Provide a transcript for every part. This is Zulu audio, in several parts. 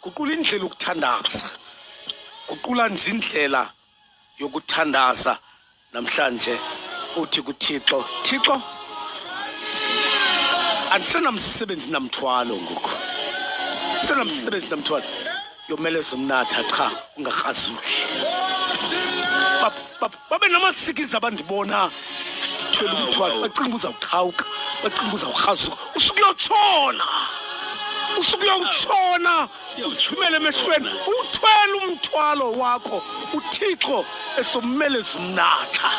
guqula indlela ukuthandaza guqula nje indlela yokuthandaza namhlanje uthi kuThixo Thixo andisenamsebenzi namthwalo ngoku senamsebenzi namthwalo yomeleza umnatha cha ungahazuki babe namasikizi abandibona thwele umthwalo bacinga uzawuqhawuka bacinga uzawuhazuka usukuyotshona usimele emehlweni uthwele umthwalo wakho uThixo esomeleza umnatha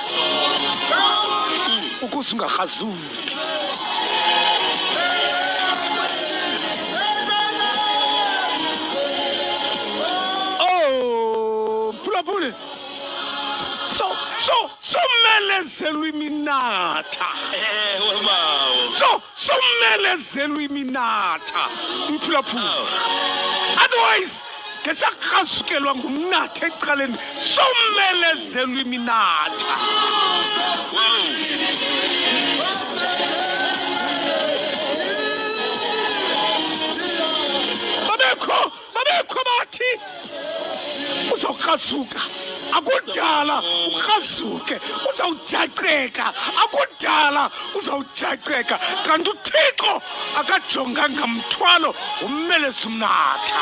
ukuze ungahazuki phulaphule somelezelwa iminatha somelezelwa iminatha mphulaphula otherwise ngesakhazukelwa ngumnatha ecaleni somelezelwa iminatha babekho bathi uzawukrasuka akudala ukrasuke uzawujaqeka akudala uzawujaqeka kanti uThixo akajonganga mthwalo umeleza umnatha